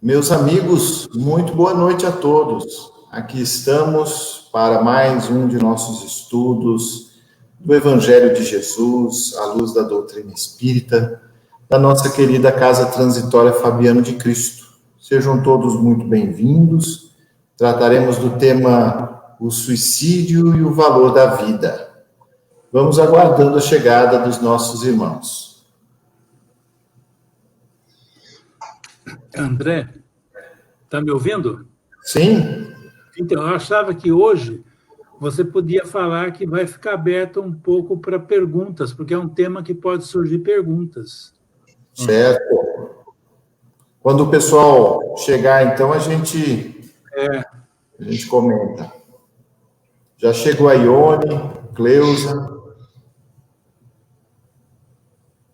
Meus amigos, muito boa noite a todos. Aqui estamos para mais um de nossos estudos do Evangelho de Jesus, à luz da doutrina espírita, da nossa querida Casa Transitória Fabiano de Cristo. Sejam todos muito bem-vindos. Trataremos do tema o suicídio e o valor da vida. Vamos aguardando a chegada dos nossos irmãos. André, está me ouvindo? Sim. Então, eu achava que hoje você podia falar que vai ficar aberto um pouco para perguntas, porque é um tema que pode surgir perguntas. Certo. Quando o pessoal chegar, então, a gente comenta. Já chegou a Ione, Cleusa.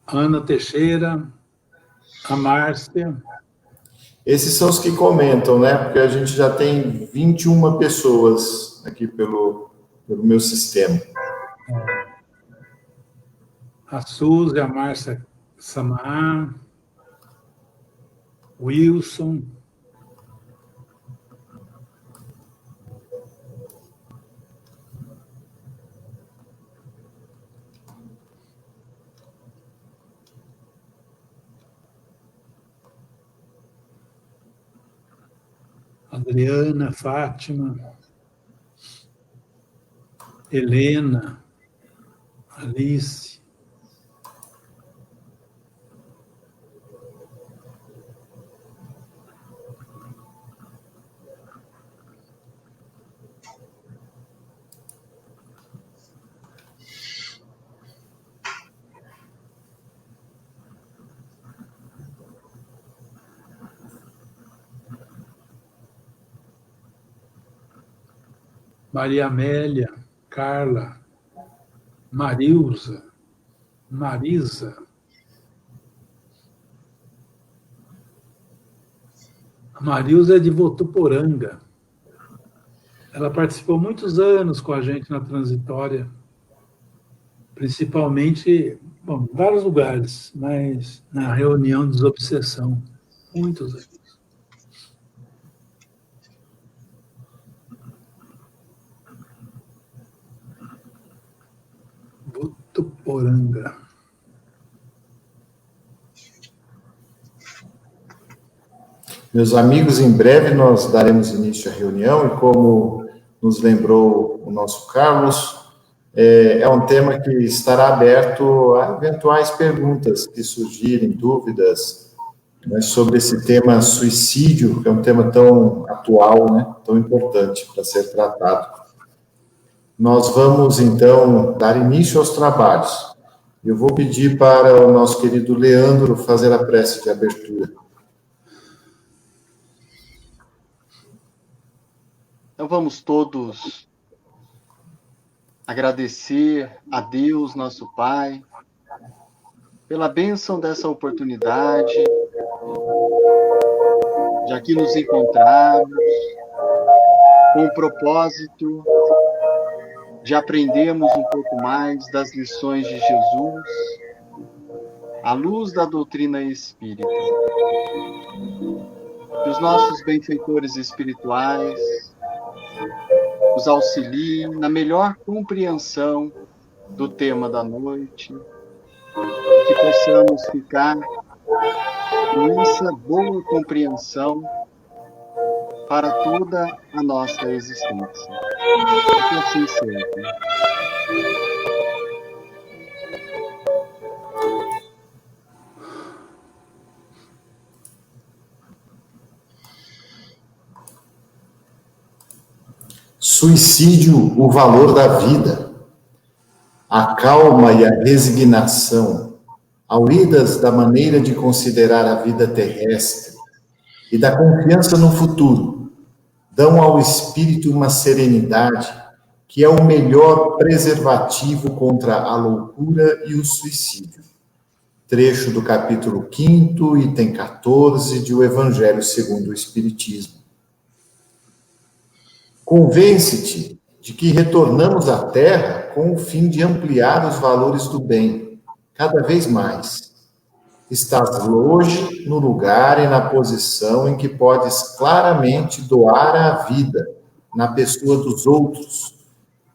Ana Teixeira, a Márcia. Esses são os que comentam, né? Porque a gente já tem 21 pessoas aqui pelo meu sistema. A Suzy, a Márcia Samar, Wilson. Adriana, Fátima, Helena, Alice. Maria Amélia, Carla, Marilza, Marisa. A Marilza é de Votuporanga. Ela participou muitos anos com a gente na Transitória, principalmente, bom, em vários lugares, mas na reunião de desobsessão, muitos anos. Votuporanga. Meus amigos, em breve nós daremos início à reunião e como nos lembrou o nosso Carlos, é um tema que estará aberto a eventuais perguntas que surgirem, dúvidas, né, sobre esse tema suicídio, que é um tema tão atual, né, tão importante para ser tratado. Nós vamos, então, dar início aos trabalhos. Eu vou pedir para o nosso querido Leandro fazer a prece de abertura. Então vamos todos agradecer a Deus, nosso Pai, pela bênção dessa oportunidade, de aqui nos encontrarmos, com o propósito de aprendermos um pouco mais das lições de Jesus, à luz da doutrina espírita. Que os nossos benfeitores espirituais nos auxiliem na melhor compreensão do tema da noite, que possamos ficar com essa boa compreensão para toda a nossa existência. Que assim seja. Suicídio, o valor da vida. A calma e a resignação, auridas da maneira de considerar a vida terrestre e da confiança no futuro, dão ao espírito uma serenidade que é o melhor preservativo contra a loucura e o suicídio. Trecho do capítulo 5º, item 14, de O Evangelho segundo o Espiritismo. Convence-te de que retornamos à Terra com o fim de ampliar os valores do bem, cada vez mais. Estás hoje no lugar e na posição em que podes claramente doar a vida na pessoa dos outros,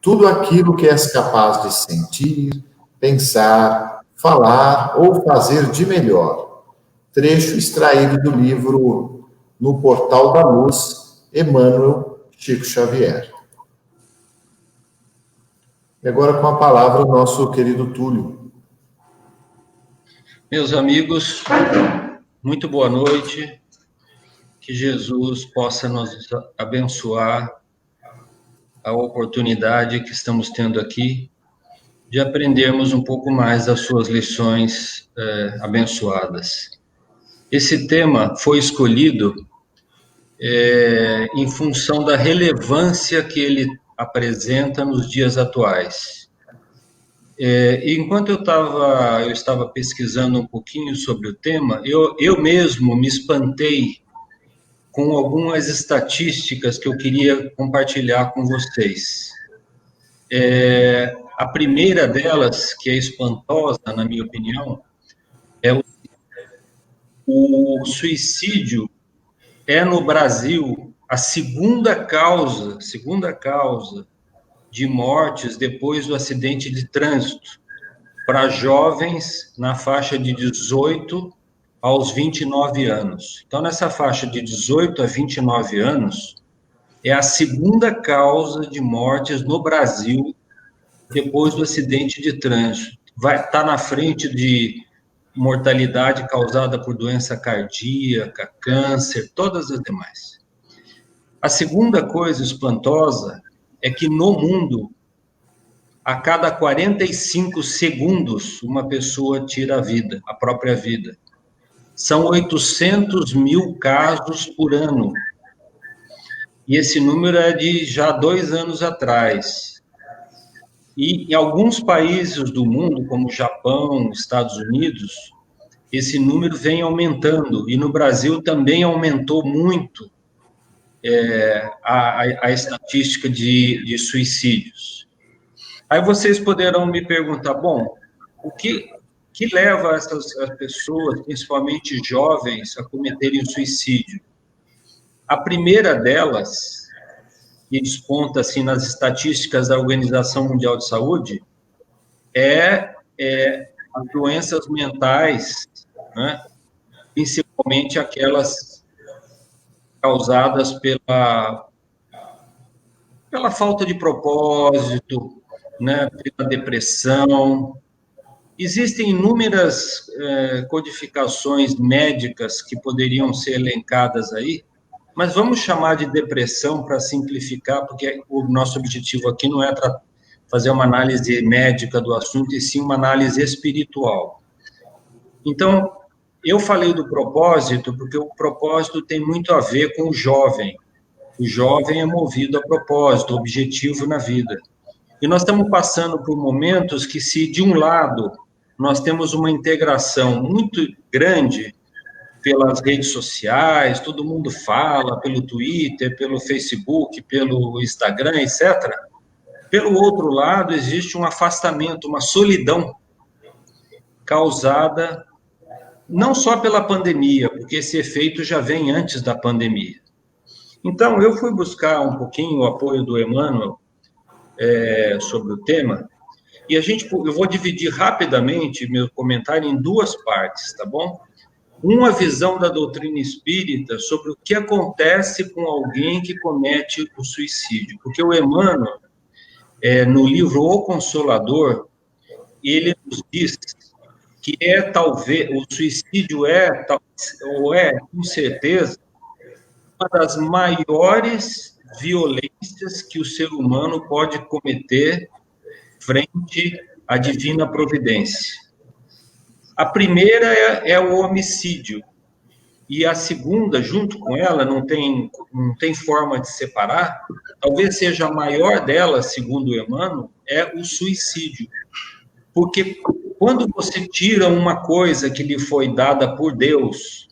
tudo aquilo que és capaz de sentir, pensar, falar ou fazer de melhor. Trecho extraído do livro No Portal da Luz, Emmanuel Chico Xavier. E agora com a palavra o nosso querido Túlio. Meus amigos, muito boa noite. Que Jesus possa nos abençoar a oportunidade que estamos tendo aqui de aprendermos um pouco mais das suas lições abençoadas. Esse tema foi escolhido em função da relevância que ele apresenta nos dias atuais. Enquanto eu estava pesquisando um pouquinho sobre o tema, eu mesmo me espantei com algumas estatísticas que eu queria compartilhar com vocês. A primeira delas, que é espantosa, na minha opinião, é o suicídio no Brasil a segunda causa de mortes depois do acidente de trânsito para jovens na faixa de 18 aos 29 anos. Então, nessa faixa de 18 a 29 anos, é a segunda causa de mortes no Brasil depois do acidente de trânsito. Vai estar na frente de mortalidade causada por doença cardíaca, câncer, todas as demais. A segunda coisa espantosa é que no mundo, a cada 45 segundos, uma pessoa tira a vida, a própria vida. São 800 mil casos por ano. E esse número é de já 2 anos atrás. E em alguns países do mundo, como Japão, Estados Unidos, esse número vem aumentando. E no Brasil também aumentou muito a estatística de suicídios. Aí vocês poderão me perguntar, bom, o que leva as pessoas, principalmente jovens, a cometerem suicídio? A primeira delas, que desponta assim nas estatísticas da Organização Mundial de Saúde, é as doenças mentais, né? Principalmente aquelas causadas pela falta de propósito, né? Pela depressão. Existem inúmeras codificações médicas que poderiam ser elencadas aí, mas vamos chamar de depressão para simplificar, porque o nosso objetivo aqui não é fazer uma análise médica do assunto, e sim uma análise espiritual. Então, eu falei do propósito, porque o propósito tem muito a ver com o jovem. O jovem é movido a propósito, objetivo na vida. E nós estamos passando por momentos que, se de um lado nós temos uma integração muito grande pelas redes sociais, todo mundo fala, pelo Twitter, pelo Facebook, pelo Instagram, etc. Pelo outro lado, existe um afastamento, uma solidão causada não só pela pandemia, porque esse efeito já vem antes da pandemia. Então, eu fui buscar um pouquinho o apoio do Emmanuel sobre o tema, e eu vou dividir rapidamente meu comentário em 2 partes, tá bom? Uma visão da doutrina espírita sobre o que acontece com alguém que comete o suicídio, porque o Emmanuel, no livro O Consolador, ele nos diz que talvez, o suicídio com certeza, uma das maiores violências que o ser humano pode cometer frente à divina providência. A primeira é o homicídio, e a segunda, junto com ela, não tem forma de separar, talvez seja a maior delas, segundo o Emmanuel, é o suicídio. Porque quando você tira uma coisa que lhe foi dada por Deus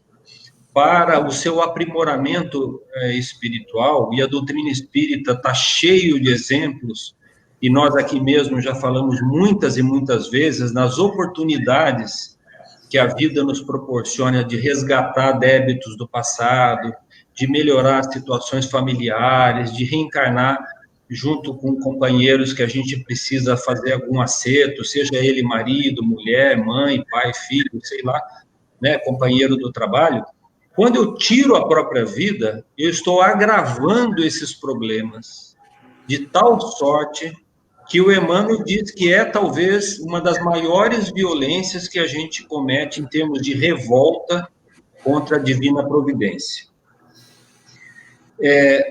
para o seu aprimoramento espiritual, e a doutrina espírita está cheio de exemplos, e nós aqui mesmo já falamos muitas e muitas vezes nas oportunidades que a vida nos proporciona de resgatar débitos do passado, de melhorar as situações familiares, de reencarnar junto com companheiros que a gente precisa fazer algum acerto, seja ele marido, mulher, mãe, pai, filho, sei lá, né, companheiro do trabalho. Quando eu tiro a própria vida, eu estou agravando esses problemas de tal sorte que o Emmanuel diz que é talvez uma das maiores violências que a gente comete em termos de revolta contra a divina providência.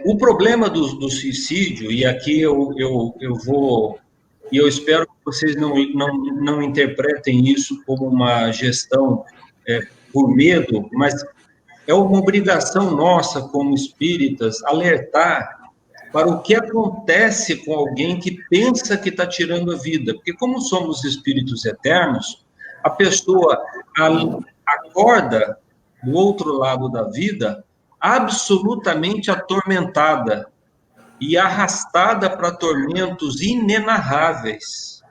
O problema do suicídio, e aqui eu vou, e eu espero que vocês não interpretem isso como uma gestão por medo, mas é uma obrigação nossa como espíritas alertar para o que acontece com alguém que pensa que está tirando a vida. Porque como somos espíritos eternos, a pessoa acorda do outro lado da vida absolutamente atormentada e arrastada para tormentos inenarráveis,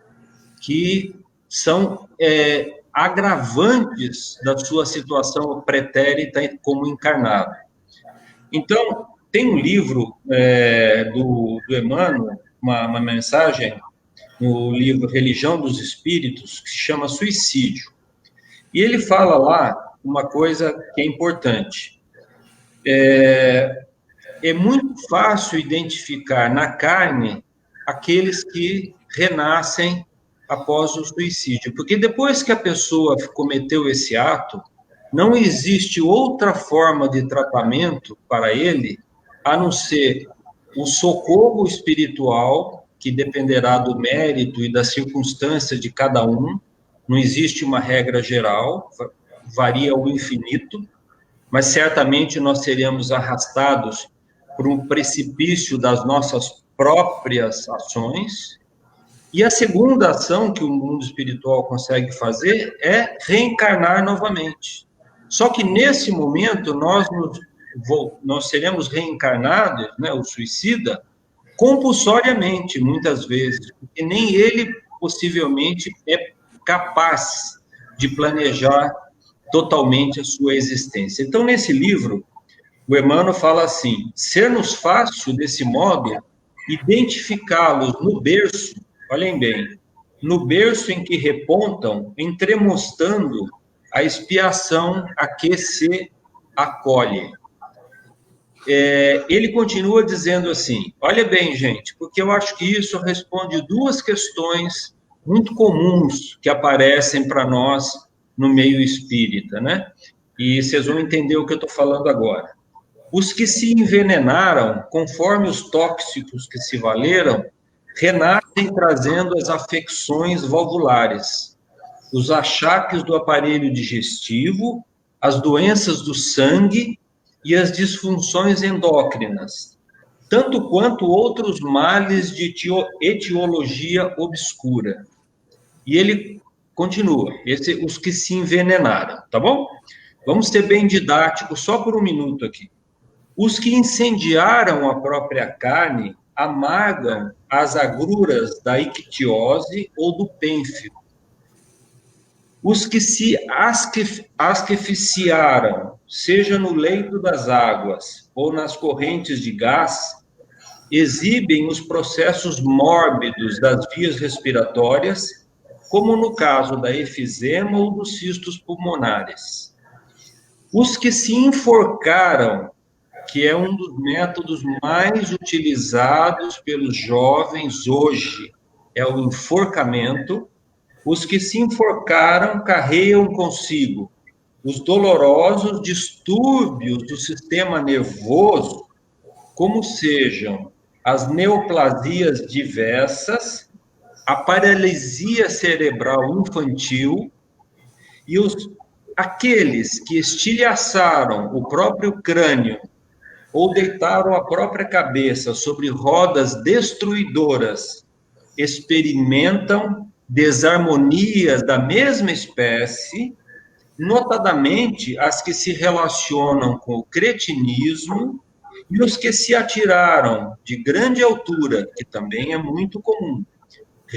que são agravantes da sua situação pretérita como encarnado. Então, tem um livro do Emmanuel, uma mensagem no livro Religião dos Espíritos, que se chama Suicídio. E ele fala lá uma coisa que é importante. É muito fácil identificar na carne aqueles que renascem após o suicídio, porque depois que a pessoa cometeu esse ato, não existe outra forma de tratamento para ele, a não ser o socorro espiritual, que dependerá do mérito e da circunstância de cada um, não existe uma regra geral, varia ao infinito, mas certamente nós seremos arrastados por um precipício das nossas próprias ações. E a segunda ação que o mundo espiritual consegue fazer é reencarnar novamente. Só que nesse momento nós seremos reencarnados, né, o suicida, compulsoriamente, muitas vezes, porque nem ele possivelmente é capaz de planejar totalmente a sua existência. Então, nesse livro, o Emmanuel fala assim: ser-nos fácil, desse modo, identificá-los no berço, olhem bem, no berço em que repontam, entremostando a expiação a que se acolhe. Ele continua dizendo assim, olha bem, gente, porque eu acho que isso responde duas questões muito comuns que aparecem para nós no meio espírita, né? E vocês vão entender o que eu estou falando agora. Os que se envenenaram, conforme os tóxicos que se valeram, renascem trazendo as afecções valvulares, os achaques do aparelho digestivo, as doenças do sangue e as disfunções endócrinas, tanto quanto outros males de etiologia obscura. E ele continua, os que se envenenaram, tá bom? Vamos ser bem didáticos, só por um minuto aqui. Os que incendiaram a própria carne amargam as agruras da ictiose ou do pênfilo. Os que se asfixiaram, seja no leito das águas ou nas correntes de gás, exibem os processos mórbidos das vias respiratórias, como no caso da efizema ou dos cistos pulmonares. Os que se enforcaram, que é um dos métodos mais utilizados pelos jovens hoje, é o enforcamento. Os que se enforcaram carregam consigo os dolorosos distúrbios do sistema nervoso, como sejam as neoplasias diversas, a paralisia cerebral infantil e aqueles que estilhaçaram o próprio crânio ou deitaram a própria cabeça sobre rodas destruidoras, experimentam desarmonias da mesma espécie, notadamente as que se relacionam com o cretinismo e os que se atiraram de grande altura, que também é muito comum,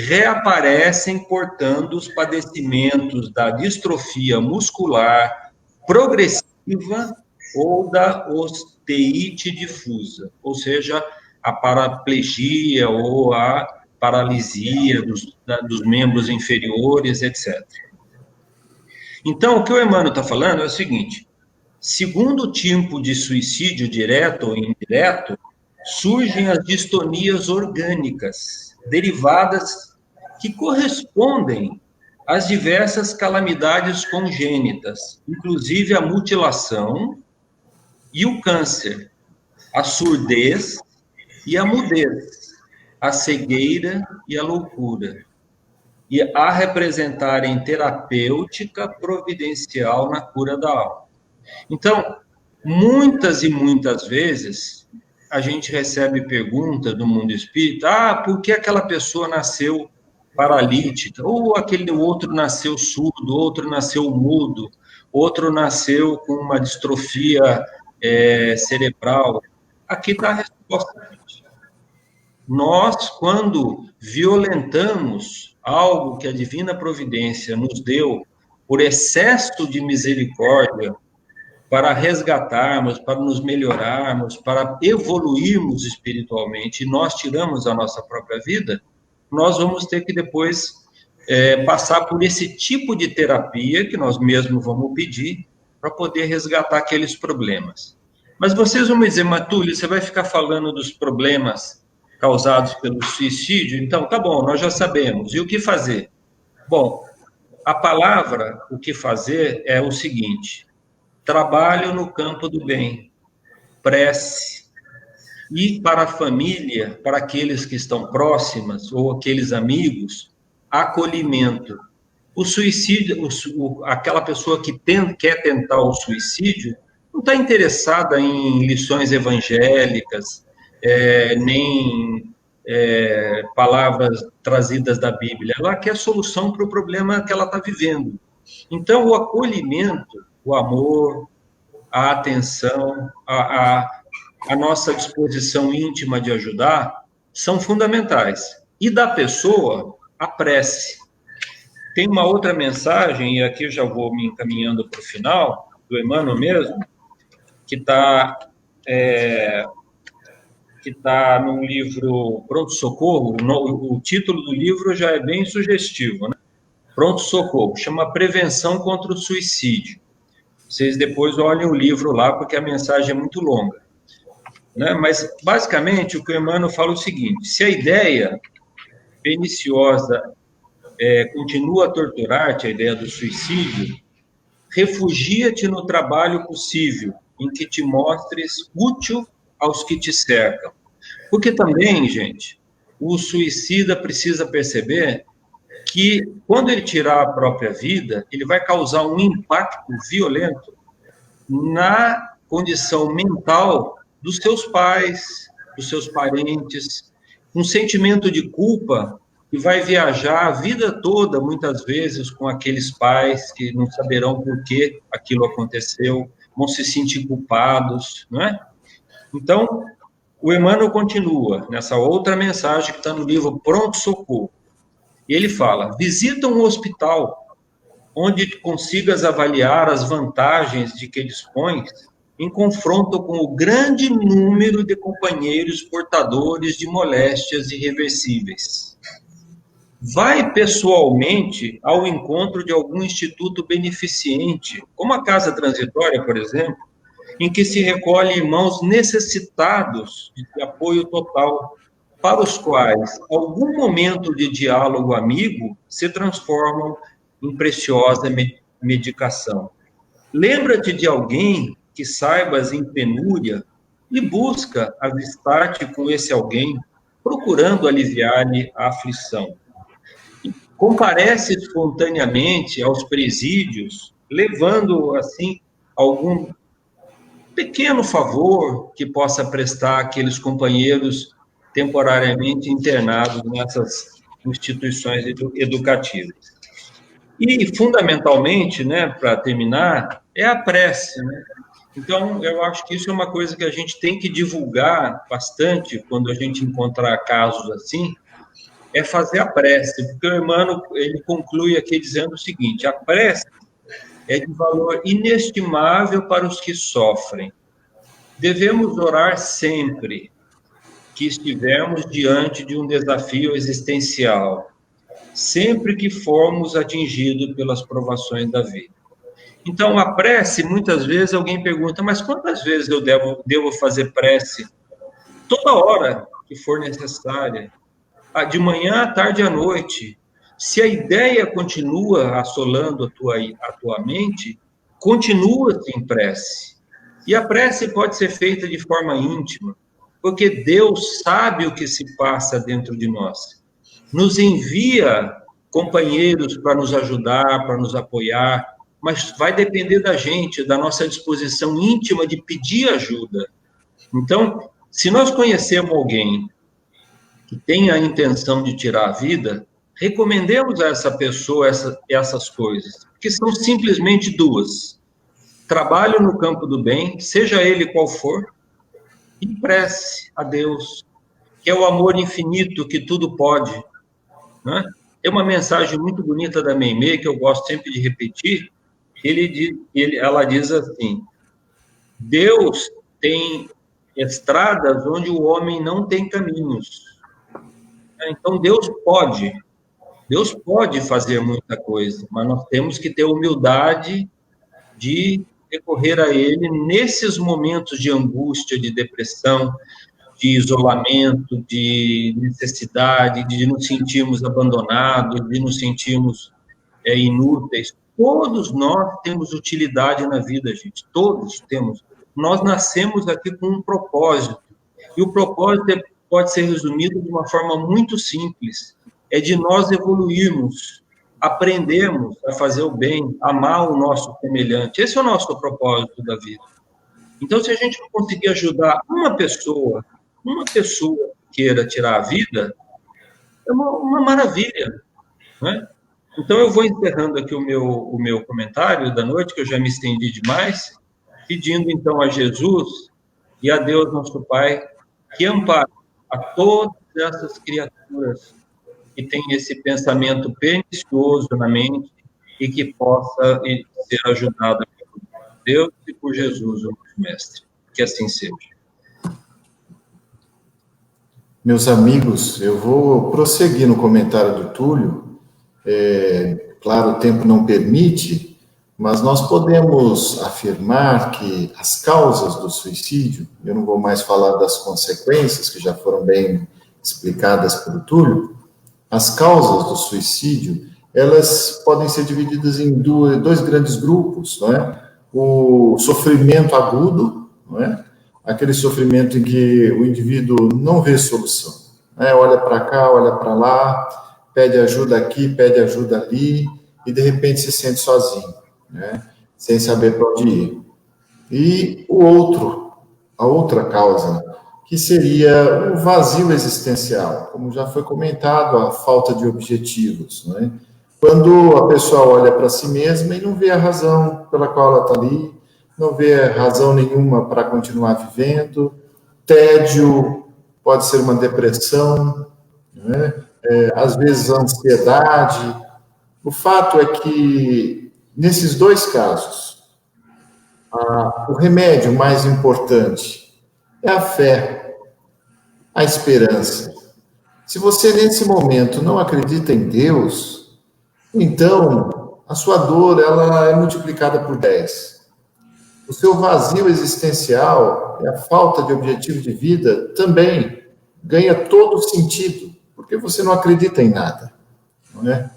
reaparecem portando os padecimentos da distrofia muscular progressiva ou da osteite difusa, ou seja, a paraplegia ou a paralisia dos membros inferiores, etc. Então, o que o Emmanuel está falando é o seguinte: segundo tipo de suicídio direto ou indireto, surgem as distonias orgânicas, derivadas que correspondem às diversas calamidades congênitas, inclusive a mutilação e o câncer, a surdez e a mudez, a cegueira e a loucura, e a representarem terapêutica providencial na cura da alma. Então, muitas e muitas vezes, a gente recebe perguntas do mundo espírita: por que aquela pessoa nasceu paralítica? Ou aquele outro nasceu surdo, outro nasceu mudo, outro nasceu com uma distrofia cerebral. Aqui está a resposta. Nós, quando violentamos algo que a divina providência nos deu por excesso de misericórdia, para resgatarmos, para nos melhorarmos, para evoluirmos espiritualmente, e nós tiramos a nossa própria vida, nós vamos ter que depois passar por esse tipo de terapia que nós mesmos vamos pedir para poder resgatar aqueles problemas. Mas vocês vão me dizer: mas Túlio, você vai ficar falando dos problemas causados pelo suicídio? Então, tá bom, nós já sabemos. E o que fazer? Bom, a palavra, o que fazer, é o seguinte: trabalho no campo do bem, prece, e para a família, para aqueles que estão próximas, ou aqueles amigos, acolhimento. O suicídio, aquela pessoa que quer tentar o suicídio, não está interessada em lições evangélicas, nem palavras trazidas da Bíblia. Ela quer solução para o problema que ela está vivendo. Então, o acolhimento, o amor, a atenção, a nossa disposição íntima de ajudar, são fundamentais. E da pessoa, a prece. Tem uma outra mensagem, e aqui eu já vou me encaminhando para o final, do Emmanuel mesmo, que está no livro Pronto Socorro. O título do livro já é bem sugestivo, né? Pronto Socorro, chama Prevenção contra o Suicídio. Vocês depois olhem o livro lá, porque a mensagem é muito longa, né? Mas, basicamente, o que o Emmanuel fala é o seguinte: se a ideia perniciosa continua a torturar-te, a ideia do suicídio, refugia-te no trabalho possível, em que te mostres útil aos que te cercam. Porque também, gente, o suicida precisa perceber que, quando ele tirar a própria vida, ele vai causar um impacto violento na condição mental dos seus pais, dos seus parentes, um sentimento de culpa que vai viajar a vida toda, muitas vezes, com aqueles pais que não saberão por que aquilo aconteceu, vão se sentir culpados, não é? Então, o Emmanuel continua nessa outra mensagem que está no livro Pronto Socorro. E ele fala: visita um hospital onde consigas avaliar as vantagens de que dispões em confronto com o grande número de companheiros portadores de moléstias irreversíveis. Vai pessoalmente ao encontro de algum instituto beneficente, como a Casa Transitória, por exemplo, em que se recolhe irmãos necessitados de apoio total, para os quais algum momento de diálogo amigo se transformam em preciosa medicação. Lembra-te de alguém que saibas em penúria e busca avistar-te com esse alguém, procurando aliviar-lhe a aflição. Comparece espontaneamente aos presídios, levando, assim, algum pequeno favor que possa prestar àqueles companheiros temporariamente internados nessas instituições educativas. E, fundamentalmente, né, para terminar, é a prece, né? Então, eu acho que isso é uma coisa que a gente tem que divulgar bastante quando a gente encontrar casos assim, é fazer a prece, porque o Emmanuel, ele conclui aqui dizendo o seguinte: a prece é de valor inestimável para os que sofrem. Devemos orar sempre que estivermos diante de um desafio existencial, sempre que formos atingidos pelas provações da vida. Então, a prece, muitas vezes alguém pergunta, mas quantas vezes eu devo fazer prece? Toda hora que for necessária, de manhã, à tarde e à noite. Se a ideia continua assolando a tua mente, continua-se em prece. E a prece pode ser feita de forma íntima, porque Deus sabe o que se passa dentro de nós. Nos envia companheiros para nos ajudar, para nos apoiar, mas vai depender da gente, da nossa disposição íntima de pedir ajuda. Então, se nós conhecemos alguém que tem a intenção de tirar a vida, recomendemos a essa pessoa essas coisas, que são simplesmente duas: trabalho no campo do bem, seja ele qual for, e prece a Deus, que é o amor infinito que tudo pode. Né? Tem uma mensagem muito bonita da Meimei, que eu gosto sempre de repetir. Ela diz assim: Deus tem estradas onde o homem não tem caminhos. Então, Deus pode fazer muita coisa, mas nós temos que ter humildade de recorrer a Ele nesses momentos de angústia, de depressão, de isolamento, de necessidade, de nos sentirmos abandonados, de nos sentirmos inúteis. Todos nós temos utilidade na vida, gente, todos temos. Nós nascemos aqui com um propósito, e o propósito pode ser resumido de uma forma muito simples: é de nós evoluirmos, aprendermos a fazer o bem, amar o nosso semelhante. Esse é o nosso propósito da vida. Então, se a gente não conseguir ajudar uma pessoa que queira tirar a vida, é uma maravilha, né? Então, eu vou encerrando aqui o meu comentário da noite, que eu já me estendi demais, pedindo, então, a Jesus e a Deus, nosso Pai, que ampare a todas essas criaturas que têm esse pensamento pernicioso na mente e que possa ser ajudado por Deus e por Jesus, o nosso Mestre. Que assim seja. Meus amigos, eu vou prosseguir no comentário do Túlio. Claro, o tempo não permite, mas nós podemos afirmar que as causas do suicídio, eu não vou mais falar das consequências, que já foram bem explicadas pelo Túlio, as causas do suicídio, elas podem ser divididas em dois grandes grupos, não é? O sofrimento agudo, não é? Aquele sofrimento em que o indivíduo não vê solução, né? Olha para cá, olha para lá, pede ajuda aqui, pede ajuda ali, e de repente se sente sozinho, né? Sem saber para onde ir. E a outra causa, que seria o vazio existencial, como já foi comentado, a falta de objetivos, né? Quando a pessoa olha para si mesma e não vê a razão pela qual ela está ali, não vê razão nenhuma para continuar vivendo, tédio, pode ser uma depressão, né? Às vezes a ansiedade. O fato é que, nesses dois casos, o remédio mais importante é a fé, a esperança. Se você, nesse momento, não acredita em Deus, então a sua dor ela é multiplicada por 10. O seu vazio existencial, a falta de objetivo de vida, também ganha todo sentido, porque você não acredita em nada, não é?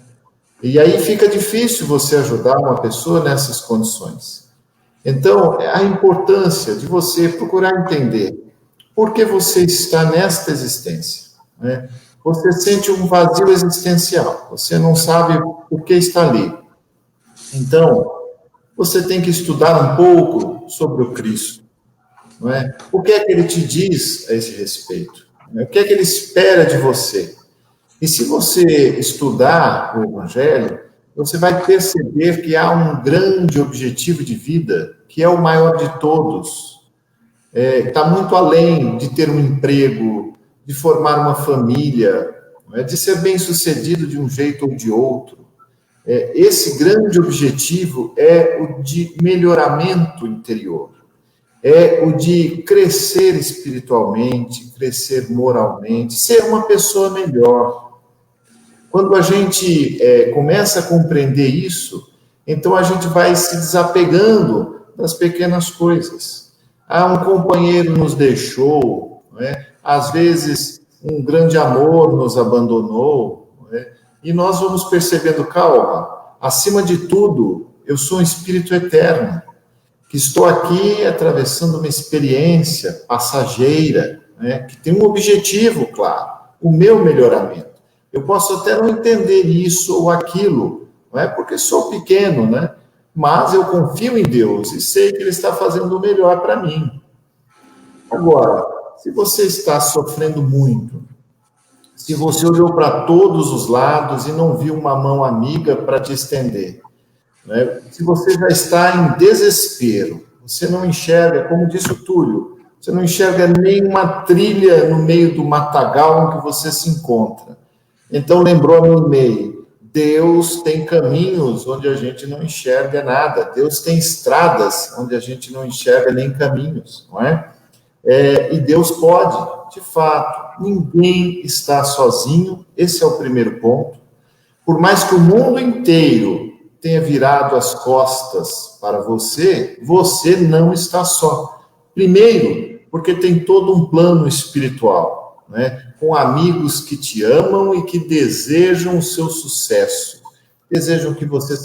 E aí fica difícil você ajudar uma pessoa nessas condições. Então, a importância de você procurar entender por que você está nesta existência, né? Você sente um vazio existencial, você não sabe por que está ali. Então, você tem que estudar um pouco sobre o Cristo, não é? O que é que ele te diz a esse respeito? O que é que ele espera de você? E se você estudar o Evangelho, você vai perceber que há um grande objetivo de vida, que é o maior de todos. Está muito além de ter um emprego, de formar uma família, de ser bem-sucedido de um jeito ou de outro. Esse grande objetivo é o de melhoramento interior, é o de crescer espiritualmente, crescer moralmente, ser uma pessoa melhor. Quando a gente começa a compreender isso, então a gente vai se desapegando das pequenas coisas. Um companheiro nos deixou, às vezes um grande amor nos abandonou, e nós vamos percebendo, calma, acima de tudo, eu sou um espírito eterno, que estou aqui atravessando uma experiência passageira, que tem um objetivo, claro, o meu melhoramento. Eu posso até não entender isso ou aquilo, porque sou pequeno, mas eu confio em Deus e sei que Ele está fazendo o melhor para mim. Agora, se você está sofrendo muito, se você olhou para todos os lados e não viu uma mão amiga para te estender, se você já está em desespero, você não enxerga, como disse o Túlio, você não enxerga nenhuma trilha no meio do matagal em que você se encontra. Então, lembrou no e-mail, Deus tem caminhos onde a gente não enxerga nada, Deus tem estradas onde a gente não enxerga nem caminhos, não é? E Deus pode, de fato, ninguém está sozinho, esse é o primeiro ponto. Por mais que o mundo inteiro tenha virado as costas para você, você não está só. Primeiro, porque tem todo um plano espiritual, com amigos que te amam e que desejam o seu sucesso, desejam que você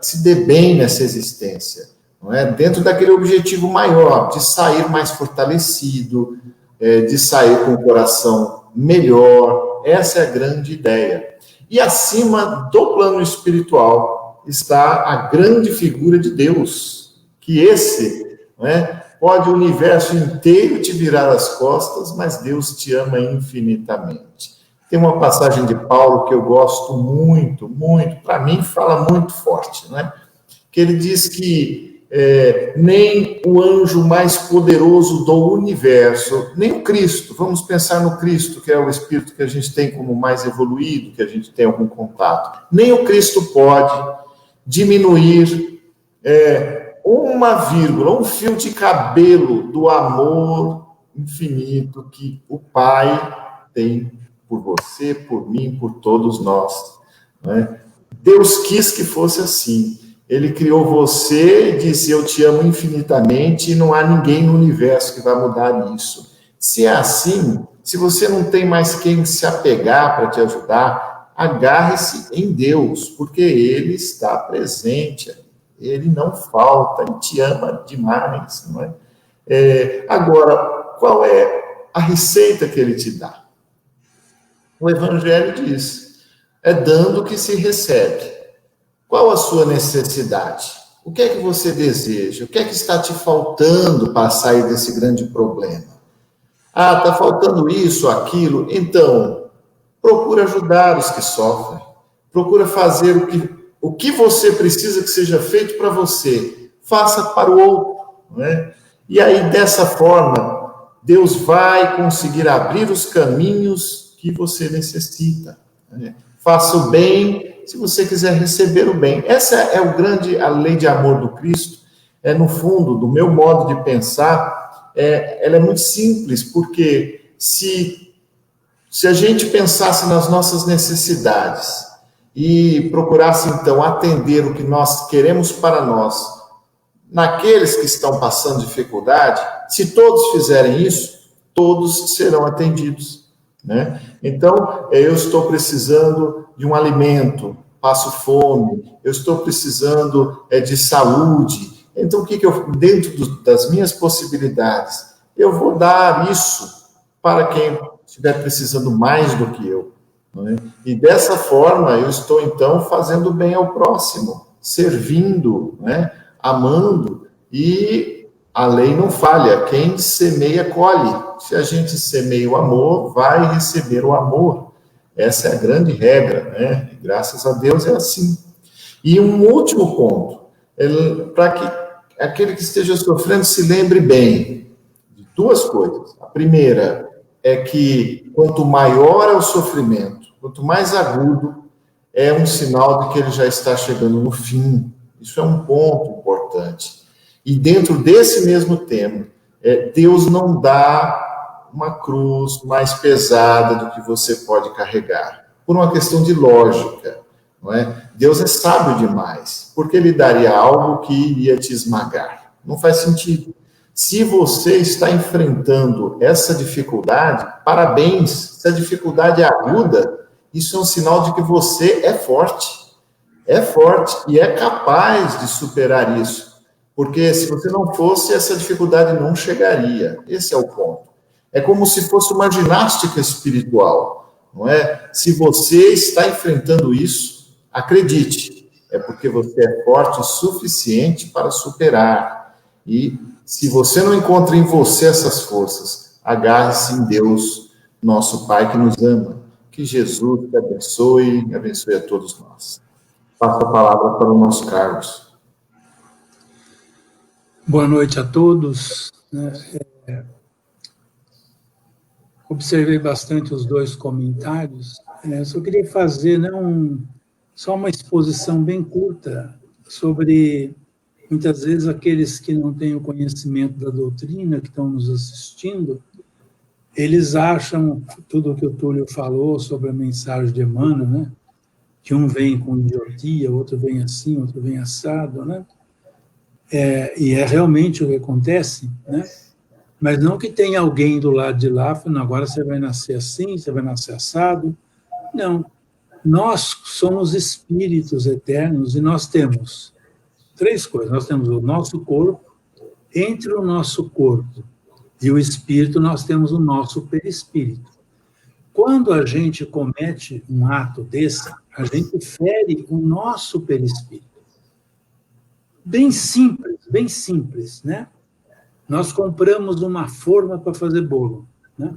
se dê bem nessa existência, dentro daquele objetivo maior, de sair mais fortalecido, de sair com o coração melhor. Essa é a grande ideia. E acima do plano espiritual está a grande figura de Deus, que esse, pode o universo inteiro te virar as costas, mas Deus te ama infinitamente. Tem uma passagem de Paulo que eu gosto muito, muito, para mim fala muito forte, que ele diz que nem o anjo mais poderoso do universo, nem o Cristo, vamos pensar no Cristo, que é o Espírito que a gente tem como mais evoluído, que a gente tem algum contato, nem o Cristo pode diminuir uma vírgula, um fio de cabelo do amor infinito que o Pai tem por você, por mim, por todos nós. Deus quis que fosse assim. Ele criou você e disse, eu te amo infinitamente, e não há ninguém no universo que vai mudar isso. Se é assim, se você não tem mais quem se apegar para te ajudar, agarre-se em Deus, porque Ele está presente. Ele não falta, Ele te ama demais, Agora, qual é a receita que Ele te dá? O Evangelho diz, é dando que se recebe. Qual a sua necessidade? O que é que você deseja? O que é que está te faltando para sair desse grande problema? Está faltando isso, aquilo. Então, procura ajudar os que sofrem. Procura fazer o que você precisa que seja feito para você. Faça para o outro. E aí, dessa forma, Deus vai conseguir abrir os caminhos que você necessita. Faça o bem se você quiser receber o bem. Essa é a lei de amor do Cristo. No fundo, do meu modo de pensar, ela é muito simples, porque se a gente pensasse nas nossas necessidades e procurasse, então, atender o que nós queremos para nós, naqueles que estão passando dificuldade, se todos fizerem isso, todos serão atendidos. Então, eu estou precisando de um alimento, passo fome, eu estou precisando de saúde. Então, o que eu, dentro das minhas possibilidades, eu vou dar isso para quem estiver precisando mais do que eu. E dessa forma, eu estou, então, fazendo bem ao próximo, servindo, amando, e a lei não falha, quem semeia, colhe. Se a gente semeia o amor, vai receber o amor. Essa é a grande regra, E graças a Deus é assim. E um último ponto, para que aquele que esteja sofrendo se lembre bem de duas coisas. A primeira é que quanto maior é o sofrimento, Quanto mais agudo, é um sinal de que ele já está chegando no fim. Isso é um ponto importante. E dentro desse mesmo tema, Deus não dá uma cruz mais pesada do que você pode carregar, por uma questão de lógica, não é? Deus é sábio demais, porque ele daria algo que iria te esmagar. Não faz sentido. Se você está enfrentando essa dificuldade, parabéns. Se a dificuldade é aguda, isso é um sinal de que você é forte e é capaz de superar isso. Porque se você não fosse, essa dificuldade não chegaria. Esse é o ponto. É como se fosse uma ginástica espiritual, não é? Se você está enfrentando isso, acredite, é porque você é forte o suficiente para superar. E se você não encontra em você essas forças, agarre-se em Deus, nosso Pai que nos ama. Que Jesus te abençoe a todos nós. Passo a palavra para o nosso Carlos. Boa noite a todos. Observei bastante os dois comentários. Só queria fazer só uma exposição bem curta sobre, muitas vezes, aqueles que não têm o conhecimento da doutrina, que estão nos assistindo, eles acham tudo o que o Túlio falou sobre a mensagem de Emmanuel, né? Que um vem com idiotia, outro vem assim, outro vem assado, né? E é realmente o que acontece, né? Mas não que tenha alguém do lado de lá falando, agora você vai nascer assim, você vai nascer assado. Não. Nós somos espíritos eternos e nós temos 3 coisas. Nós temos o nosso corpo, entre o nosso corpo e o espírito, nós temos o nosso perispírito. Quando a gente comete um ato desse, a gente fere o nosso perispírito. Bem simples, né? Nós compramos uma forma para fazer bolo, né?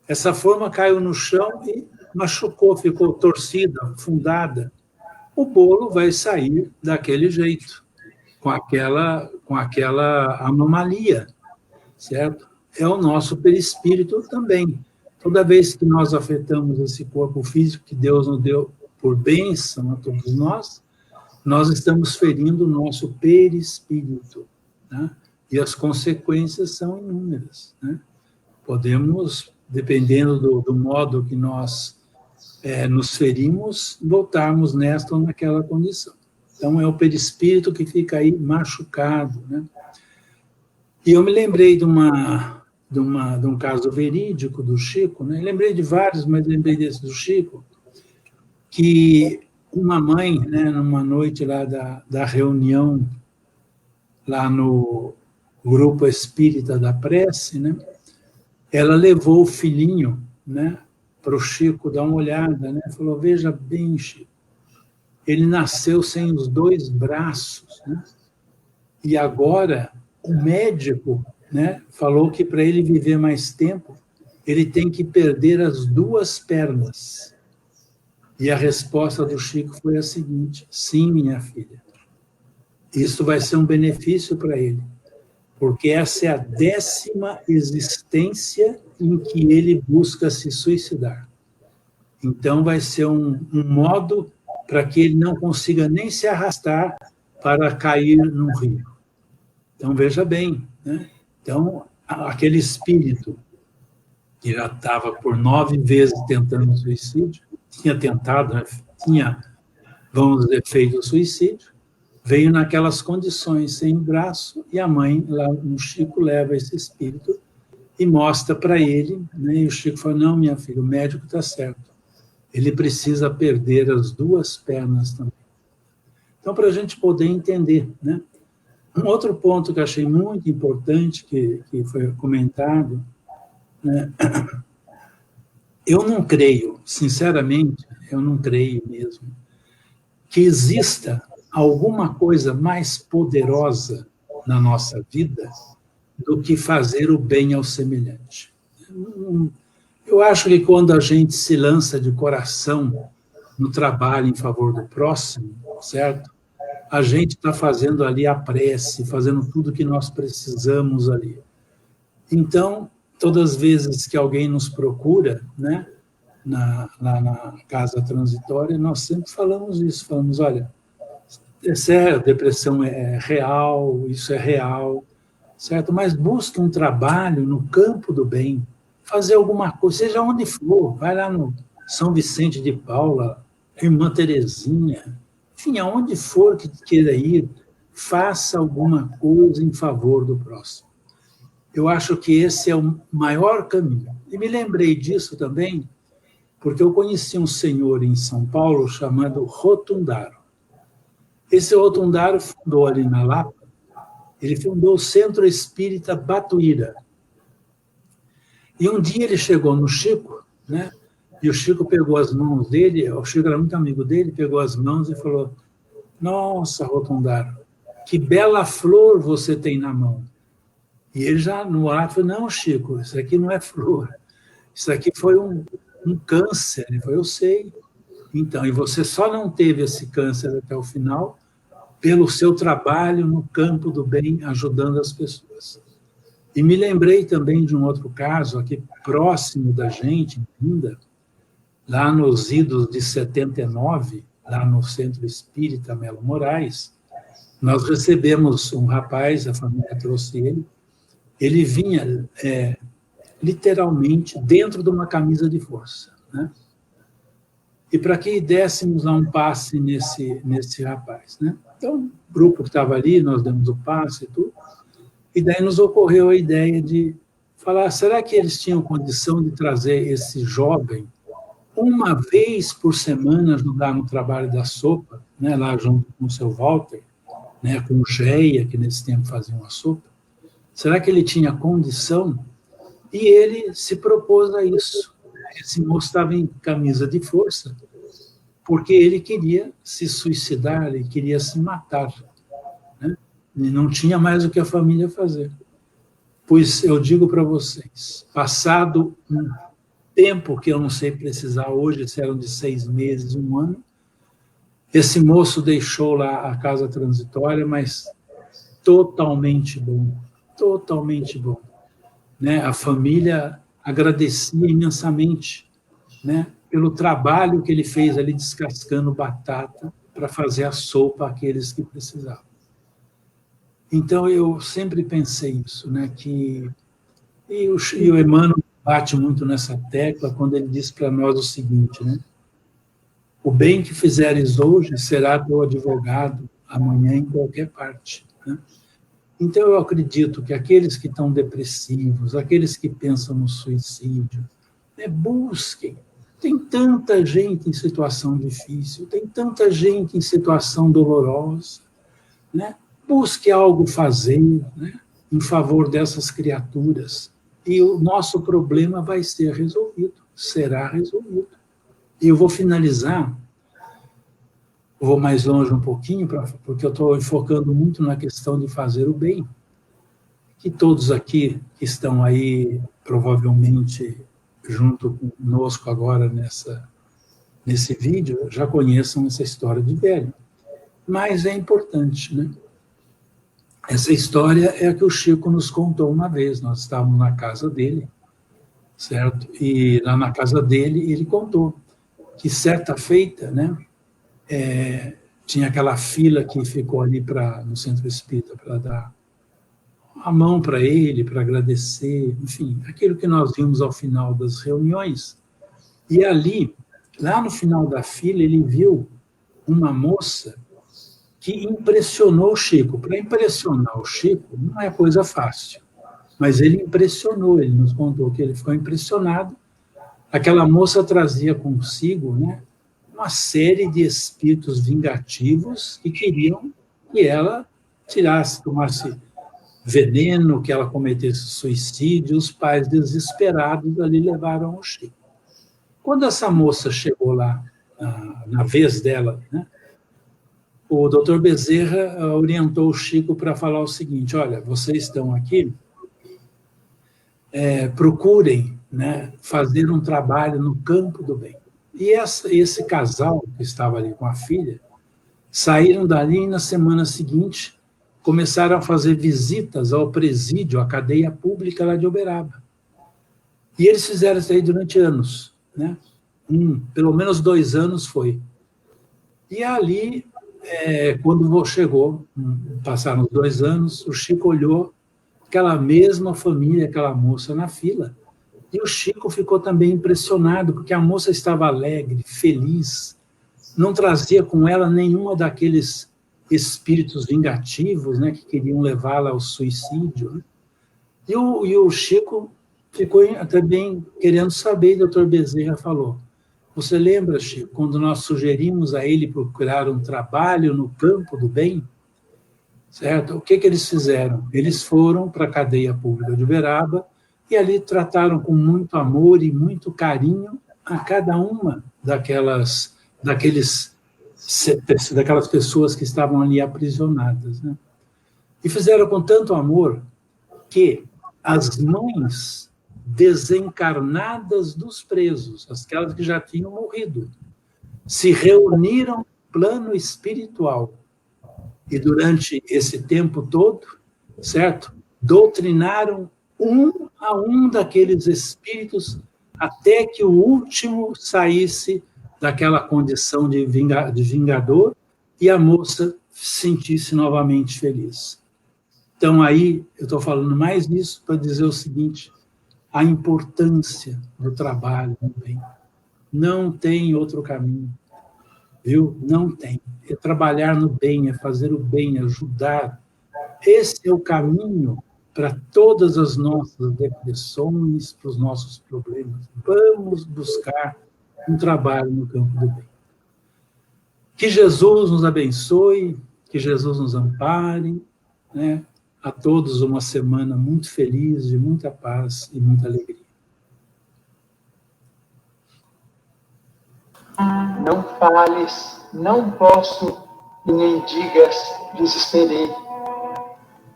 Essa forma caiu no chão e machucou, ficou torcida, afundada. O bolo vai sair daquele jeito, com aquela anomalia, certo? É o nosso perispírito também. Toda vez que nós afetamos esse corpo físico que Deus nos deu por bênção a todos nós estamos ferindo o nosso perispírito, né? E as consequências são inúmeras, né? Podemos, dependendo do modo que nós nos ferimos, voltarmos nesta ou naquela condição. Então, é o perispírito que fica aí machucado, né? E eu me lembrei de um caso verídico do Chico, né? Lembrei de vários, mas lembrei desse do Chico, que uma mãe, né, numa noite lá da reunião, lá no grupo espírita da prece, né, ela levou o filhinho, né, para o Chico dar uma olhada, né, falou, veja bem, Chico, ele nasceu sem os 2 braços, né, e agora o médico, né, falou que para ele viver mais tempo, ele tem que perder as 2 pernas. E a resposta do Chico foi a seguinte, sim, minha filha, isso vai ser um benefício para ele, porque essa é a 10ª existência em que ele busca se suicidar. Então, vai ser um modo para que ele não consiga nem se arrastar para cair no rio. Então, veja bem, né? Então, aquele espírito que já estava por 9 vezes tentando suicídio, tinha tentado, né? Tinha, vamos dizer, feito o suicídio, veio naquelas condições, sem braço, e a mãe, lá no Chico, leva esse espírito e mostra para ele, né? E o Chico fala, não, minha filha, o médico está certo, ele precisa perder as 2 pernas também. Então, para a gente poder entender, né? Um outro ponto que eu achei muito importante, que foi comentado, né? Eu não creio, sinceramente, eu não creio mesmo, que exista alguma coisa mais poderosa na nossa vida do que fazer o bem ao semelhante. Eu acho que quando a gente se lança de coração no trabalho em favor do próximo, certo? A gente está fazendo ali a prece, fazendo tudo que nós precisamos ali. Então, todas as vezes que alguém nos procura, né, lá na casa transitória, nós sempre falamos isso, falamos, olha, é sério, depressão é real, isso é real, certo? Mas busque um trabalho no campo do bem, fazer alguma coisa, seja onde for, vai lá no São Vicente de Paula, Irmã Terezinha, enfim, aonde for que queira ir, faça alguma coisa em favor do próximo. Eu acho que esse é o maior caminho. E me lembrei disso também, porque eu conheci um senhor em São Paulo chamado Rotundaro. Esse Rotundaro fundou ali na Lapa, ele fundou o Centro Espírita Batuíra. E um dia ele chegou no Chico, né? E o Chico pegou as mãos dele, o Chico era muito amigo dele, pegou as mãos e falou, nossa, Rotundaro, que bela flor você tem na mão. E ele já no ar falou, não, Chico, isso aqui não é flor, isso aqui foi um câncer. Ele falou, eu sei. Então, e você só não teve esse câncer até o final pelo seu trabalho no campo do bem, ajudando as pessoas. E me lembrei também de um outro caso, aqui próximo da gente, ainda, lá nos idos de 79, lá no Centro Espírita Melo Moraes, nós recebemos um rapaz, a família trouxe ele vinha literalmente dentro de uma camisa de força, né? E para que dessemos lá um passe nesse rapaz, né? Então, o grupo que estava ali, nós demos o passe e tudo, e daí nos ocorreu a ideia de falar, será que eles tinham condição de trazer esse jovem uma vez por semana ajudar no trabalho da sopa, né, lá junto com o seu Walter, né, com o Geia, que nesse tempo faziam a sopa? Será que ele tinha condição? E ele se propôs a isso. Esse moço estava em camisa de força, porque ele queria se suicidar, ele queria se matar, né? E não tinha mais o que a família fazer. Pois eu digo para vocês, passado um tempo que eu não sei precisar hoje, se eram de 6 meses, 1 ano, esse moço deixou lá a casa transitória, mas totalmente bom, né? A família agradecia imensamente, né, pelo trabalho que ele fez ali descascando batata para fazer a sopa àqueles que precisavam. Então eu sempre pensei isso, né, que e o Emmanuel bate muito nessa tecla quando ele diz para nós o seguinte, né? O bem que fizeres hoje será teu advogado amanhã em qualquer parte, né? Então, eu acredito que aqueles que estão depressivos, aqueles que pensam no suicídio, né, busquem. Tem tanta gente em situação difícil, tem tanta gente em situação dolorosa, né? Busque algo fazer, né, em favor dessas criaturas, e o nosso problema vai ser resolvido, será resolvido. E eu vou finalizar, vou mais longe um pouquinho, porque eu estou enfocando muito na questão de fazer o bem, que todos aqui que estão aí, provavelmente, junto conosco agora nesse vídeo, já conheçam essa história de velho. Mas é importante, né? Essa história é a que o Chico nos contou uma vez, nós estávamos na casa dele, certo? E lá na casa dele, ele contou que certa feita, né, tinha aquela fila que ficou ali no Centro Espírita para dar a mão para ele, para agradecer, enfim, aquilo que nós vimos ao final das reuniões. E ali, lá no final da fila, ele viu uma moça que impressionou o Chico. Para impressionar o Chico não é coisa fácil, mas ele impressionou, ele nos contou que ele ficou impressionado. Aquela moça trazia consigo, né, uma série de espíritos vingativos que queriam que ela tomasse veneno, que ela cometesse suicídio. Os pais desesperados ali levaram o Chico. Quando essa moça chegou lá, na vez dela, né, o doutor Bezerra orientou o Chico para falar o seguinte, olha, vocês estão aqui, procurem, né, fazer um trabalho no campo do bem. E esse casal que estava ali com a filha, saíram dali e na semana seguinte começaram a fazer visitas ao presídio, à cadeia pública lá de Uberaba. E eles fizeram isso aí durante anos, né? pelo menos 2 anos foi. E ali, quando chegou, passaram os 2 anos, o Chico olhou aquela mesma família, aquela moça na fila, e o Chico ficou também impressionado, porque a moça estava alegre, feliz, não trazia com ela nenhuma daqueles espíritos vingativos, né, que queriam levá-la ao suicídio. Né? E o Chico ficou também querendo saber, e o doutor Bezerra falou, você lembra, Chico, quando nós sugerimos a ele procurar um trabalho no campo do bem? Certo? O que eles fizeram? Eles foram para a cadeia pública de Uberaba e ali trataram com muito amor e muito carinho a cada uma daquelas pessoas que estavam ali aprisionadas. Né? E fizeram com tanto amor que as mães desencarnadas dos presos, aquelas que já tinham morrido, se reuniram no plano espiritual e durante esse tempo todo, certo? Doutrinaram um a um daqueles espíritos até que o último saísse daquela condição de vingador e a moça se sentisse novamente feliz. Então, aí, eu estou falando mais disso para dizer o seguinte, a importância do trabalho no bem. Não tem outro caminho, viu? Não tem. É trabalhar no bem, é fazer o bem, ajudar. Esse é o caminho para todas as nossas depressões, para os nossos problemas. Vamos buscar um trabalho no campo do bem. Que Jesus nos abençoe, que Jesus nos ampare, né? A todos uma semana muito feliz, de muita paz e muita alegria. Não fales, não posso, e nem digas, desesperei.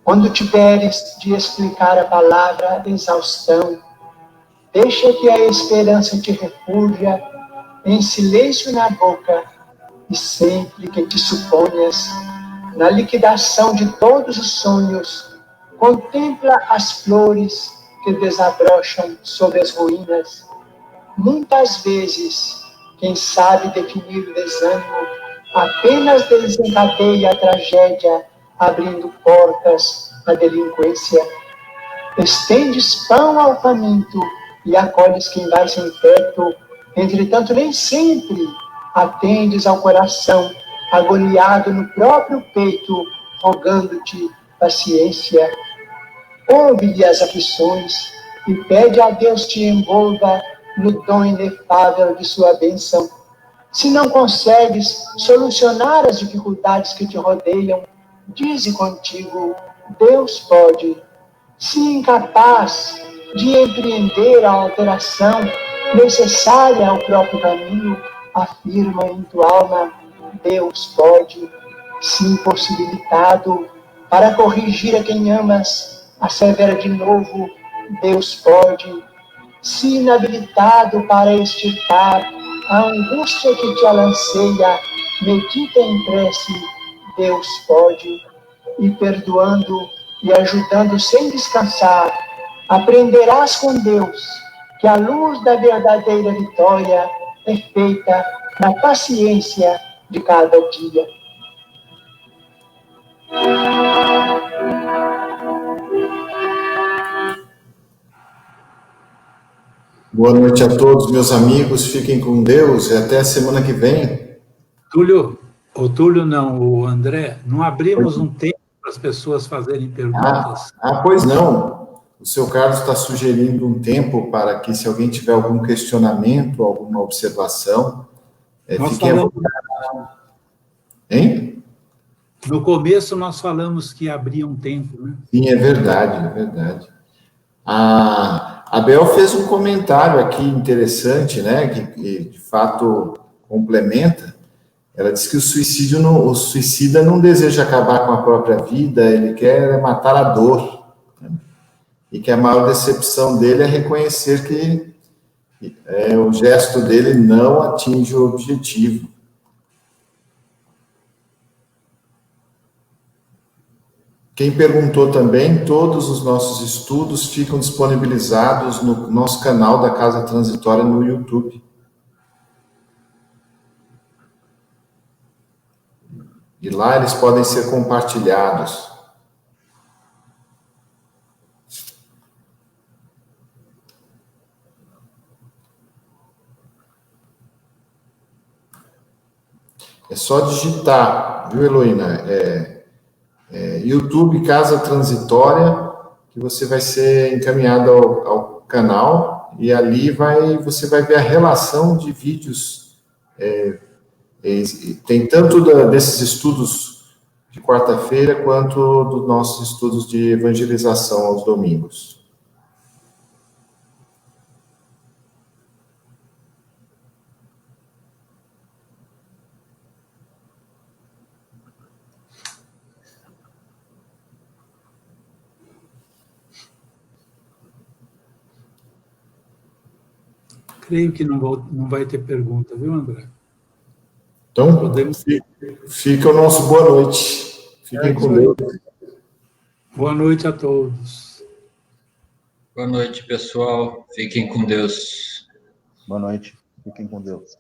Quando tiveres de explicar a palavra exaustão, deixa que a esperança te refúgia em silêncio na boca, e sempre que te suponhas na liquidação de todos os sonhos, contempla as flores que desabrocham sobre as ruínas. Muitas vezes, quem sabe definir o desânimo, apenas desencadeia a tragédia, abrindo portas à delinquência. Estendes pão ao faminto e acolhes quem vai sem teto, entretanto nem sempre atendes ao coração agoniado no próprio peito, rogando-te paciência. Ouve-lhe as aflições e pede a Deus te envolva no dom inefável de sua bênção. Se não consegues solucionar as dificuldades que te rodeiam, dize contigo, Deus pode. Se incapaz de empreender a alteração necessária ao próprio caminho, afirma em tua alma, Deus pode. Se impossibilitado para corrigir a quem amas, assevera de novo, Deus pode. Se inabilitado para extirpar a angústia que te alanceia, medita em prece, Deus pode. E perdoando e ajudando sem descansar, aprenderás com Deus que a luz da verdadeira vitória é feita na paciência de cada dia. Boa noite a todos, meus amigos. Fiquem com Deus e até a semana que vem. Túlio, o André, não abrimos um tempo para as pessoas fazerem perguntas? Pois não. O seu Carlos está sugerindo um tempo para que, se alguém tiver algum questionamento, alguma observação, fiquem à vontade. Hein? No começo nós falamos que abria um tempo, né? Sim, é verdade, é verdade. A Bel fez um comentário aqui interessante, né, que de fato complementa. Ela diz que o suicida não deseja acabar com a própria vida, ele quer matar a dor, né? E que a maior decepção dele é reconhecer que o gesto dele não atinge o objetivo. Quem perguntou também, todos os nossos estudos ficam disponibilizados no nosso canal da Casa Transitória no YouTube. E lá eles podem ser compartilhados. É só digitar, viu, Heloína? YouTube Casa Transitória, que você vai ser encaminhado ao canal, e ali você vai ver a relação de vídeos. Tem tanto desses estudos de quarta-feira, quanto dos nossos estudos de evangelização aos domingos. Creio que não vai ter pergunta, viu, André? Então, fica o nosso boa noite. Fiquem com Deus. Boa noite a todos. Boa noite, pessoal. Fiquem com Deus. Boa noite. Fiquem com Deus.